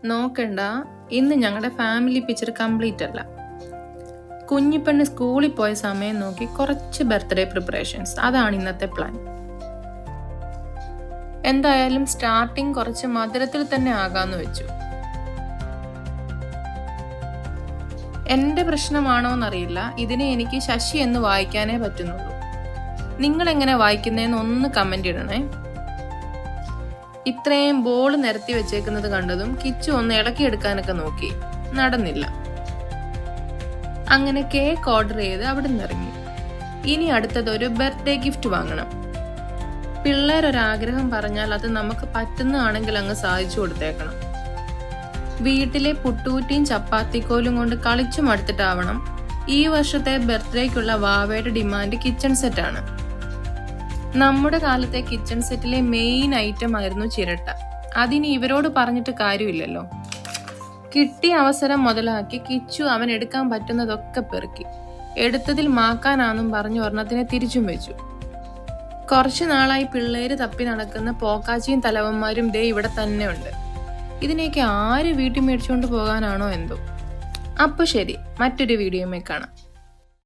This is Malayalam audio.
നോക്കണ്ട, ഇന്ന് ഞങ്ങളുടെ ഫാമിലി പിക്ചർ കംപ്ലീറ്റ് അല്ല. കുഞ്ഞിപ്പെണ്ണ് സ്കൂളിൽ പോയ സമയം നോക്കി കുറച്ച് ബർത്ത്ഡേ പ്രിപ്പറേഷൻസ്, അതാണ് ഇന്നത്തെ പ്ലാൻ. എന്തായാലും സ്റ്റാർട്ടിങ് കുറച്ച് മധുരത്തിൽ തന്നെ ആകാന്ന് വെച്ചു. എന്റെ പ്രശ്നമാണോന്നറിയില്ല, ഇതിനെ എനിക്ക് ശശി എന്ന് വായിക്കാനേ പറ്റുന്നുള്ളൂ. നിങ്ങൾ എങ്ങനെ വായിക്കുന്നതെന്ന് ഒന്ന് കമന്റ് ഇടണേ. ഇത്രയും ബോൾ നിരത്തി വെച്ചേക്കുന്നത് കണ്ടതും കിച്ചു ഒന്ന് ഇളക്കിയെടുക്കാനൊക്കെ നോക്കി, നടന്നില്ല. അങ്ങനെ കേക്ക് ഓർഡർ ചെയ്ത് അവിടെ നിന്ന് ഇറങ്ങി. ഇനി അടുത്തതൊരു ബർത്ത്ഡേ ഗിഫ്റ്റ് വാങ്ങണം. പിള്ളേരൊരാഗ്രഹം പറഞ്ഞാൽ അത് നമുക്ക് പറ്റുന്നതാണെങ്കിൽ അങ്ങ് സാധിച്ചു കൊടുത്തേക്കണം. വീട്ടിലെ പുട്ടൂറ്റിയും ചപ്പാത്തിക്കോലും കൊണ്ട് കളിച്ചു മടുത്തിട്ടാവണം ഈ വർഷത്തെ ബർത്ത്ഡേക്കുള്ള വാവയുടെ ഡിമാൻഡ് കിച്ചൺ സെറ്റാണ്. നമ്മുടെ കാലത്തെ കിച്ചൺ സെറ്റിലെ മെയിൻ ഐറ്റം ആയിരുന്നു ചിരട്ട. അതിന് ഇവരോട് പറഞ്ഞിട്ട് കാര്യമില്ലല്ലോ. കിട്ടിയ അവസരം മുതലാക്കി കിച്ചു അവൻ എടുക്കാൻ പറ്റുന്നതൊക്കെ പെറുക്കി. എടുത്തതിൽ മാക്കാനാന്നും പറഞ്ഞു ഒരെണ്ണത്തിനെ തിരിച്ചും വെച്ചു. കുറച്ചു നാളായി പിള്ളേര് തപ്പി നടക്കുന്ന പോക്കാച്ചിയും തലവന്മാരും ദേ ഇവിടെ തന്നെ ഉണ്ട്. ഇതിനെയൊക്കെ ആര് വീട്ടിൽ മേടിച്ചുകൊണ്ട് പോകാനാണോ എന്തോ. അപ്പൊ ശരി, മറ്റൊരു വീഡിയോയിൽ കാണാം.